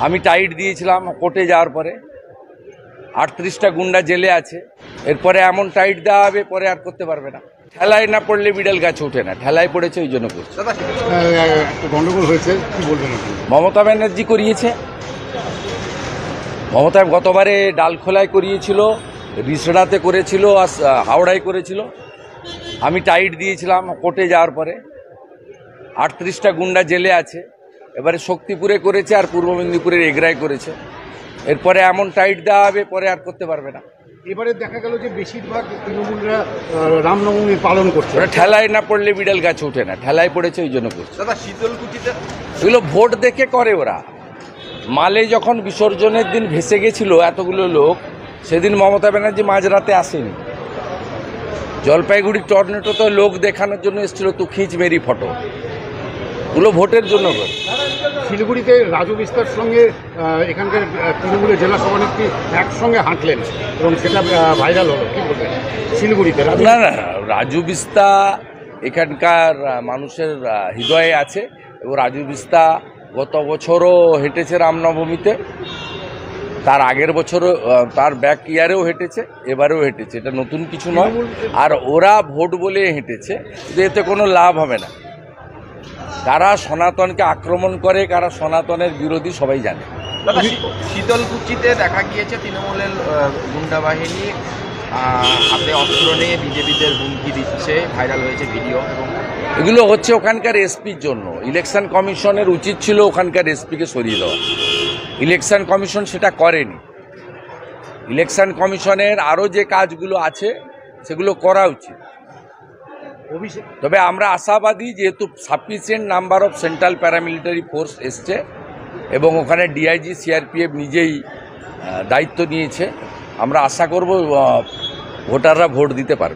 আমি টাইট দিয়েছিলাম কোর্টে যাওয়ার পরে 38টা গুন্ডা জেলে আছে। এরপরে এমন টাইট দেওয়া হবে, পরে আর করতে পারবে না। ঠেলায় না পড়লে বিড়াল গাছে ওঠে না, ঠেলায় পড়েছে ওই জন্য করছে। গন্ডগোল হয়েছে, কি বলবেন? মমতা ব্যানার্জি করিয়েছে। মমতা গতবারে ডালখোলায় করিয়েছিল, রিসড়াতে করেছিল, আর হাওড়ায় করেছিল। আমি টাইট দিয়েছিলাম কোর্টে যাওয়ার পরে 38টা গুন্ডা জেলে আছে। এবারে শক্তিপুরে করেছে আর পূর্ব মেদিনীপুরের এগরায় করেছে। এরপরে এমন টাইট দেওয়া হবে, পরে আর করতে পারবে না। এবারে দেখা গেল যে বেশিরভাগ তৃণমূলরা রামনবমী পালন করছে। ঠেলায় না পড়লে বিড়াল গাছে ওঠে না, ঠেলায় পড়েছে ওই জন্য করছে। দাদা, শীতলকুচিতে এগুলো ভোট দেখে করে ওরা। মালে যখন বিসর্জনের দিন ভেসে গেছিল এতগুলো লোক, সেদিন মমতা ব্যানার্জি মাঝরাতে আসেনি। জলপাইগুড়ির টর্নেডোতে লোক দেখানোর জন্য এসেছিল, তো খিঁচ মেরি ফটো। ওগুলো ভোটের জন্য করে। শিলিগুড়িতে রাজু বিস্তার সঙ্গে এখানকার তৃণমূলের জেলা সভানেত্রী একসঙ্গে হাঁটলেন এবং সেটা ভাইরাল হলো, কি বলবেন? শিলিগুড়িতে না না, রাজু বিস্তা এখানকার মানুষের হৃদয়ে আছে এবং রাজু বিস্তা গত বছরও হেঁটেছে রামনবমীতে, তার আগের বছরও, তার ব্যাক ইয়ারেও হেঁটেছে, এবারেও হেঁটেছে। এটা নতুন কিছু নয়। আর ওরা ভোট বলে হেঁটেছে, কিন্তু এতে কোনো লাভ হবে না। কারা সনাতনকে আক্রমণ করে, কারা সনাতনের বিরোধী, সবাই জানে। দাদা, শীতলকুচিতে দেখা গিয়েছে তৃণমূলের গুন্ডা বাহিনী হাতে অস্ত্র নিয়ে বিজেপিদের হুমকি দিচ্ছে, ভাইরাল হয়েছে ভিডিও। এবং এগুলো হচ্ছে ওখানকার এসপির জন্য। ইলেকশন কমিশনের উচিত ছিল ওখানকার এসপিকে সরিয়ে দেওয়া। ইলেকশন কমিশন সেটা করেনি। ইলেকশন কমিশনের আরও যে কাজগুলো আছে সেগুলো করা উচিত। তবে আমরা আশাবাদী, যেহেতু sufficient number of central paramilitary force এসছে এবং ওখানে ডিআইজি সিআরপিএফ নিজেই দায়িত্ব নিয়েছে, আমরা আশা করব ভোটাররা ভোট দিতে পারবে।